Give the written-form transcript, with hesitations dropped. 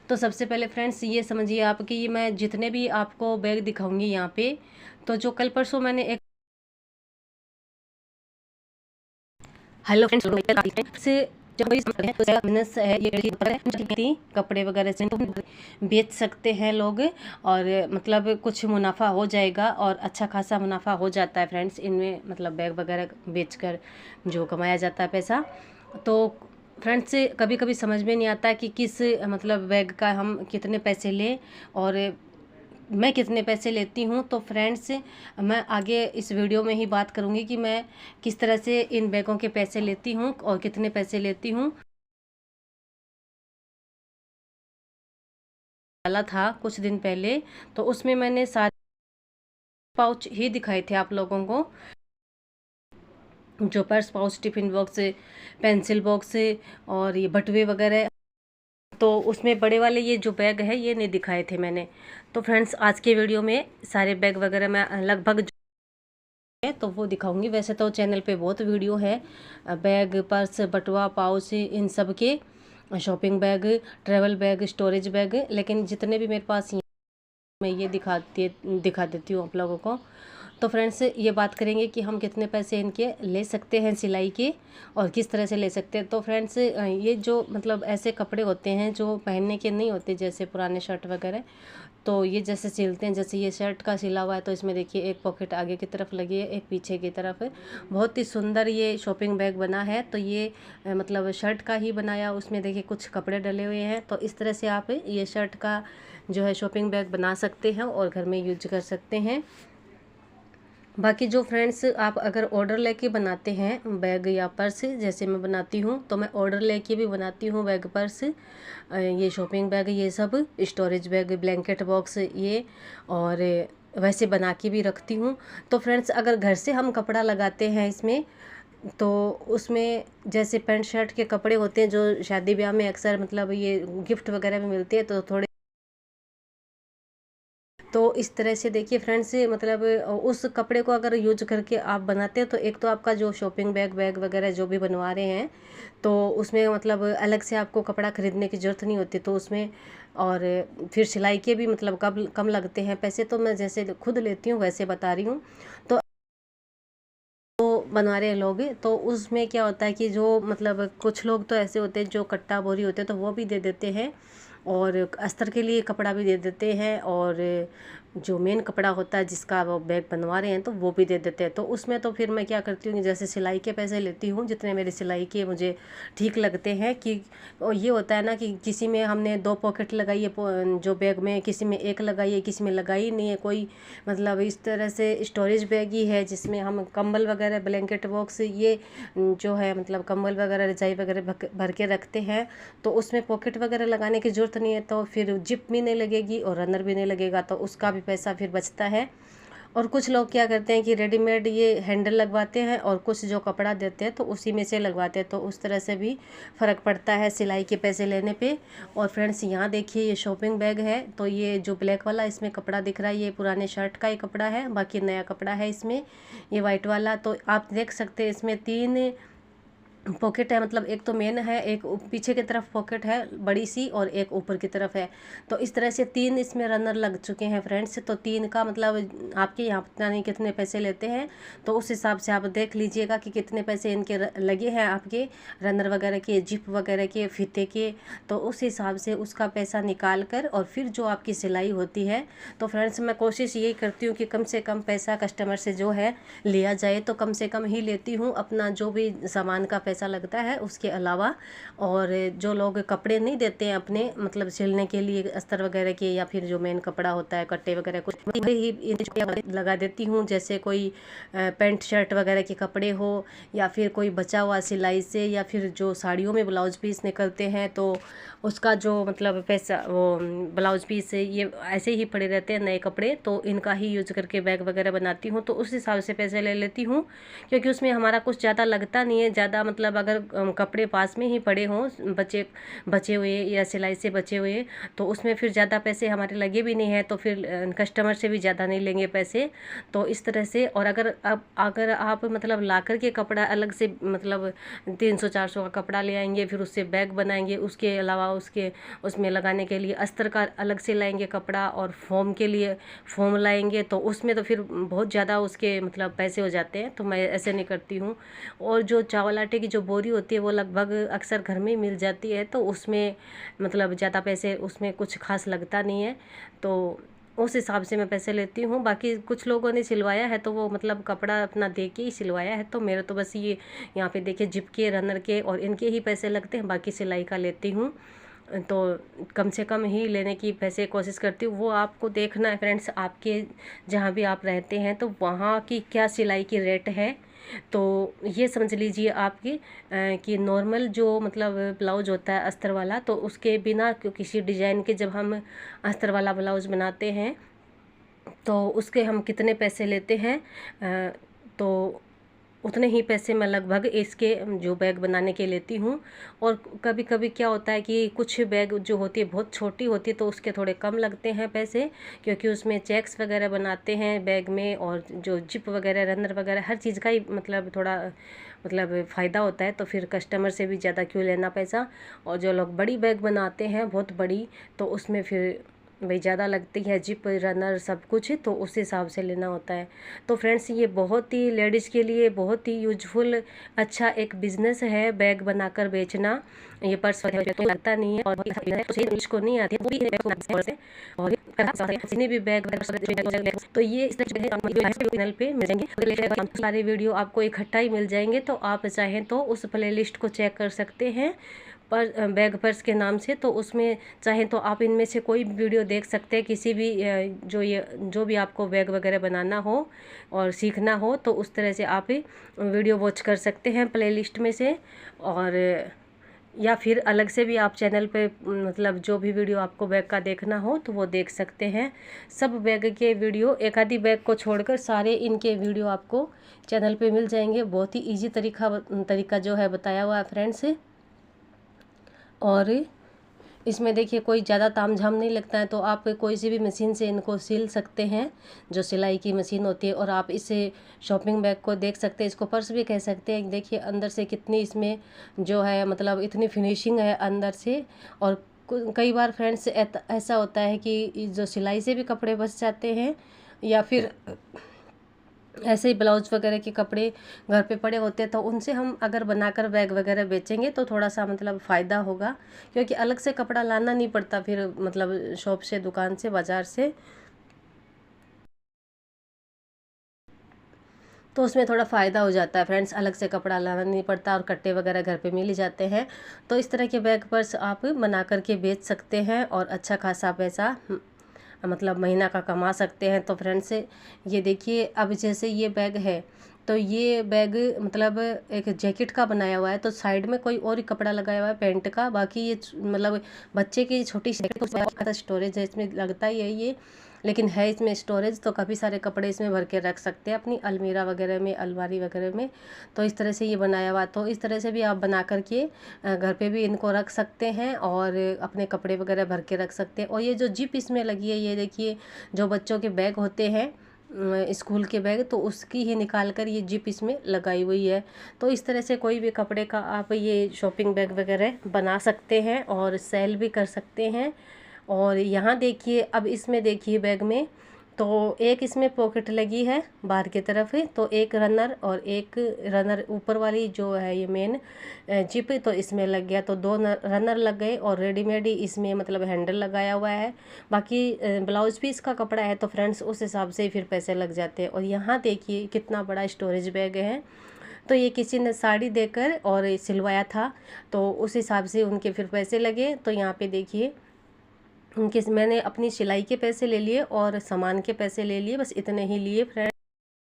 तो सबसे पहले फ्रेंड्स ये समझिए आप कि ये मैं जितने भी आपको बैग दिखाऊंगी यहाँ पे, तो जो कल परसों मैंने एक हेलो फ्रेंड्स से जो बिजनेस है ये कपड़े वगैरह से तो बेच सकते हैं लोग, और मतलब कुछ मुनाफा हो जाएगा और अच्छा खासा मुनाफा हो जाता है फ्रेंड्स इनमें, मतलब बैग वगैरह बेचकर जो कमाया जाता है पैसा। तो फ्रेंड्स कभी कभी समझ में नहीं आता कि किस मतलब बैग का हम कितने पैसे लें और मैं कितने पैसे लेती हूँ। तो फ्रेंड्स मैं आगे इस वीडियो में ही बात करूँगी कि मैं किस तरह से इन बैगों के पैसे लेती हूँ और कितने पैसे लेती हूँ। डाला था कुछ दिन पहले, तो उसमें मैंने सारे पाउच ही दिखाए थे आप लोगों को, जो purse pouch, tiffin box, pencil box और ये बटुए वगैरह। तो उसमें बड़े वाले ये जो बैग है ये नहीं दिखाए थे मैंने। तो फ्रेंड्स आज के वीडियो में सारे बैग वगैरह मैं लगभग है तो वो दिखाऊंगी। वैसे तो चैनल पे बहुत वीडियो है बैग, पर्स, बटुआ, पाउच, इन सब के, shopping bag, travel bag, storage bag, लेकिन जितने भी मेरे पास मैं ये दिखा देती हूँ आप लोगों को। तो फ्रेंड्स ये बात करेंगे कि हम कितने पैसे इनके ले सकते हैं सिलाई के और किस तरह से ले सकते हैं। तो फ्रेंड्स ये जो मतलब ऐसे कपड़े होते हैं जो पहनने के नहीं होते, जैसे पुराने शर्ट वगैरह, तो ये जैसे सिलते हैं, जैसे ये शर्ट का सिला हुआ है तो इसमें देखिए एक पॉकेट आगे की तरफ लगी है, एक पीछे की तरफ है। बहुत ही सुंदर ये शॉपिंग बैग बना है। तो ये मतलब शर्ट का ही बनाया, उसमें देखिए कुछ कपड़े डले हुए हैं। तो इस तरह से आप ये शर्ट का जो है शॉपिंग बैग बना सकते हैं और घर में यूज कर सकते हैं। बाकी जो फ्रेंड्स आप अगर ऑर्डर लेके बनाते हैं बैग या पर्स, जैसे मैं बनाती हूँ, तो मैं ऑर्डर लेके भी बनाती हूँ बैग, पर्स, ये शॉपिंग बैग, ये सब स्टोरेज बैग, ब्लैंकेट बॉक्स ये, और वैसे बना के भी रखती हूँ। तो फ्रेंड्स अगर घर से हम कपड़ा लगाते हैं इसमें, तो उसमें जैसे पैंट शर्ट के कपड़े होते हैं जो शादी ब्याह में अक्सर मतलब ये गिफ्ट वगैरह में मिलते हैं, तो थोड़े, तो इस तरह से देखिए फ्रेंड्स मतलब उस कपड़े को अगर यूज करके आप बनाते हैं तो एक तो आपका जो शॉपिंग बैग वगैरह जो भी बनवा रहे हैं तो उसमें मतलब अलग से आपको कपड़ा खरीदने की ज़रूरत नहीं होती। तो उसमें और फिर सिलाई के भी मतलब कम लगते हैं पैसे। तो मैं जैसे खुद लेती हूँ वैसे बता रही हूँ। तो बनवा रहे हैं लोग, तो उसमें क्या होता है कि जो मतलब कुछ लोग तो ऐसे होते हैं जो कट्टा बोरी होते हैं तो वो भी दे देते हैं, और अस्तर के लिए कपड़ा भी दे देते हैं, और जो मेन कपड़ा होता है जिसका वो बैग बनवा रहे हैं तो वो भी दे देते हैं। तो उसमें तो फिर मैं क्या करती हूँ कि जैसे सिलाई के पैसे लेती हूँ जितने मेरी सिलाई के मुझे ठीक लगते हैं। कि ये होता है ना कि किसी में हमने 2 पॉकेट लगाई है जो बैग में, किसी में 1 लगाई है, किसी में लगाई नहीं है कोई, मतलब इस तरह से स्टोरेज बैग ही है जिसमें हम कंबल वगैरह, ब्लैंकेट बॉक्स ये जो है मतलब कंबल वगैरह, रजाई वगैरह भर के रखते हैं। तो उसमें पॉकेट वगैरह लगाने की ज़रूरत नहीं है, तो फिर जिप भी नहीं लगेगी और रनर भी नहीं लगेगा, तो उसका भी पैसा फिर बचता है। और कुछ लोग क्या करते हैं कि रेडीमेड ये हैंडल लगवाते हैं और कुछ जो कपड़ा देते हैं तो उसी में से लगवाते हैं, तो उस तरह से भी फ़र्क पड़ता है सिलाई के पैसे लेने पे। और फ्रेंड्स यहाँ देखिए ये शॉपिंग बैग है, तो ये जो ब्लैक वाला इसमें कपड़ा दिख रहा है ये पुराने शर्ट का ही कपड़ा है, बाकी नया कपड़ा है इसमें ये वाइट वाला। तो आप देख सकते हैं इसमें 3 पॉकेट है, मतलब एक तो मेन है, एक पीछे की तरफ पॉकेट है बड़ी सी, और एक ऊपर की तरफ है। तो इस तरह से 3 इसमें रनर लग चुके हैं फ्रेंड्स। तो 3 का मतलब आपके यहाँ पता नहीं कितने पैसे लेते हैं, तो उस हिसाब से आप देख लीजिएगा कि कितने पैसे इनके लगे हैं आपके रनर वगैरह के, जिप वगैरह के, फीते के। तो उस हिसाब से उसका पैसा निकाल कर और फिर जो आपकी सिलाई होती है, तो फ्रेंड्स मैं कोशिश यही करती हूँ कि कम से कम पैसा कस्टमर से जो है लिया जाए, तो कम से कम ही लेती हूँ अपना जो भी सामान का पैसा लगता है उसके अलावा। और जो लोग कपड़े नहीं देते हैं अपने मतलब सिलने के लिए अस्तर वगैरह के, या फिर जो मेन कपड़ा होता है कट्टे वगैरह कुछ ही लगा देती हूँ, जैसे कोई पैंट शर्ट वगैरह के कपड़े हो, या फिर कोई बचा हुआ सिलाई से, या फिर जो साड़ियों में ब्लाउज पीस निकलते हैं तो उसका जो मतलब पैसा वो ब्लाउज पीस ये ऐसे ही पड़े रहते हैं नए कपड़े, तो इनका ही यूज करके बैग वगैरह बनाती हूँ। तो उस हिसाब से पैसे ले लेती हूँ, क्योंकि उसमें हमारा कुछ ज़्यादा लगता नहीं है, ज़्यादा मतलब मतलब अगर कपड़े पास में ही पड़े हों बचे बचे हुए या सिलाई से बचे हुए, तो उसमें फिर ज़्यादा पैसे हमारे लगे भी नहीं है, तो फिर कस्टमर से भी ज़्यादा नहीं लेंगे पैसे। तो इस तरह से, और अगर आप मतलब ला कर के कपड़ा अलग से मतलब 300-400 का कपड़ा ले आएंगे, फिर उससे बैग बनाएंगे, उसके अलावा उसमें लगाने के लिए अस्तर का अलग से लाएंगे कपड़ा, और फोम के लिए फोम लाएंगे, तो उसमें तो फिर बहुत ज़्यादा उसके मतलब पैसे हो जाते हैं। तो मैं ऐसे नहीं करती हूँ। और जो चावल आटे की जो बोरी होती है वो लगभग अक्सर घर में ही मिल जाती है, तो उसमें मतलब ज़्यादा पैसे उसमें कुछ खास लगता नहीं है, तो उस हिसाब से मैं पैसे लेती हूँ। बाकी कुछ लोगों ने सिलवाया है तो वो मतलब कपड़ा अपना दे के ही सिलवाया है, तो मेरे तो बस ये यहाँ पे देखिए जिप के, रनर के और इनके ही पैसे लगते हैं, बाकी सिलाई का लेती हूँ। तो कम से कम ही लेने की पैसे कोशिश करती हूँ। वो आपको देखना है फ्रेंड्स, आपके जहाँ भी आप रहते हैं तो वहाँ की क्या सिलाई की रेट है। तो ये समझ लीजिए आपकी कि नॉर्मल जो मतलब ब्लाउज होता है अस्तर वाला, तो उसके बिना किसी डिजाइन के जब हम अस्तर वाला ब्लाउज बनाते हैं तो उसके हम कितने पैसे लेते हैं, तो उतने ही पैसे मैं लगभग इसके जो बैग बनाने के लेती हूँ। और कभी कभी क्या होता है कि कुछ बैग जो होती है बहुत छोटी होती है, तो उसके थोड़े कम लगते हैं पैसे, क्योंकि उसमें चेक्स वगैरह बनाते हैं बैग में, और जो जिप वगैरह, रनर वगैरह हर चीज़ का ही मतलब थोड़ा मतलब फ़ायदा होता है, तो फिर कस्टमर से भी ज़्यादा क्यों लेना पैसा। और जो लोग बड़ी बैग बनाते हैं बहुत बड़ी, तो उसमें फिर भाई ज़्यादा लगती है जिप, रनर सब कुछ, तो उस हिसाब से लेना होता है। तो फ्रेंड्स ये बहुत ही लेडीज़ के लिए बहुत ही यूजफुल अच्छा एक बिज़नेस है बैग बनाकर बेचना। ये पर्स वगैरह तो लगता नहीं है, और को नहीं आती है वो भी बैग, और जितने भी बैग, तो ये इस चैनल पे मिलेंगे सारे वीडियो आपको इकट्ठा ही मिल जाएंगे। तो आप चाहें तो उस प्ले लिस्ट को चेक कर सकते हैं पर बैग पर्स के नाम से, तो उसमें चाहें तो आप इनमें से कोई भी वीडियो देख सकते हैं, किसी भी जो भी आपको बैग वगैरह बनाना हो और सीखना हो, तो उस तरह से आप वीडियो वॉच कर सकते हैं प्ले लिस्ट में से। और या फिर अलग से भी आप चैनल पे मतलब जो भी वीडियो आपको बैग का देखना हो तो वो देख सकते हैं। सब बैग के वीडियो, एक आधी बैग को छोड़कर सारे इनके वीडियो आपको चैनल पे मिल जाएंगे। बहुत ही इजी तरीका जो है बताया हुआ है फ्रेंड्स। और इसमें देखिए कोई ज़्यादा तामझाम नहीं लगता है, तो आप कोई सी भी मशीन से इनको सिल सकते हैं, जो सिलाई की मशीन होती है। और आप इसे शॉपिंग बैग को देख सकते हैं, इसको पर्स भी कह सकते हैं। देखिए अंदर से कितनी इसमें जो है मतलब इतनी फिनिशिंग है अंदर से। और कई बार फ्रेंड्स ऐसा होता है कि जो सिलाई से भी कपड़े बच जाते हैं, या फिर ऐसे ही ब्लाउज वगैरह के कपड़े घर पे पड़े होते हैं, तो उनसे हम अगर बनाकर बैग वगैरह बेचेंगे तो थोड़ा सा मतलब फ़ायदा होगा, क्योंकि अलग से कपड़ा लाना नहीं पड़ता फिर मतलब शॉप से, दुकान से, बाज़ार से। तो उसमें थोड़ा फ़ायदा हो जाता है फ्रेंड्स, अलग से कपड़ा लाना नहीं पड़ता और कट्टे वगैरह घर पे मिल ही जाते हैं। तो इस तरह के बैग पर्स आप बना करके बेच सकते हैं और अच्छा खासा पैसा मतलब महीना का कमा सकते हैं। तो फ्रेंड्स ये देखिए, अब जैसे ये बैग है, तो ये बैग मतलब एक जैकेट का बनाया हुआ है, तो साइड में कोई और ही कपड़ा लगाया हुआ है पैंट का। बाकी ये मतलब बच्चे की छोटी स्टोरेज है, इसमें लगता ही है ये, लेकिन है इसमें स्टोरेज, तो काफ़ी सारे कपड़े इसमें भर के रख सकते हैं अपनी अलमीरा वगैरह में, अलमारी वगैरह में। तो इस तरह से ये बनाया हुआ, तो इस तरह से भी आप बना करके घर पे भी इनको रख सकते हैं और अपने कपड़े वगैरह भर के रख सकते हैं। और ये जो जिप इसमें लगी है, ये देखिए जो बच्चों के बैग होते हैं स्कूल के बैग, तो उसकी ही निकाल कर ये जिप इसमें लगाई हुई है। तो इस तरह से कोई भी कपड़े का आप ये शॉपिंग बैग वगैरह बना सकते हैं और सेल भी कर सकते हैं। और यहाँ देखिए, अब इसमें देखिए बैग में तो एक इसमें पॉकेट लगी है बाहर की तरफ है, तो एक रनर, और एक रनर ऊपर वाली जो है ये मेन जिप, तो इसमें लग गया, तो दो रनर लग गए। और रेडीमेड ही इसमें मतलब हैंडल लगाया हुआ है। बाकी ब्लाउज पीस का कपड़ा है, तो फ्रेंड्स उस हिसाब से ही फिर पैसे लग जाते हैं। और यहाँ देखिए कितना बड़ा स्टोरेज बैग है, तो ये किसी ने साड़ी देकर और सिलवाया था, तो उस हिसाब से उनके फिर पैसे लगे। तो यहाँ पे देखिए उनके मैंने अपनी सिलाई के पैसे ले लिए और सामान के पैसे ले लिए, बस इतने ही लिए फ्रेंड।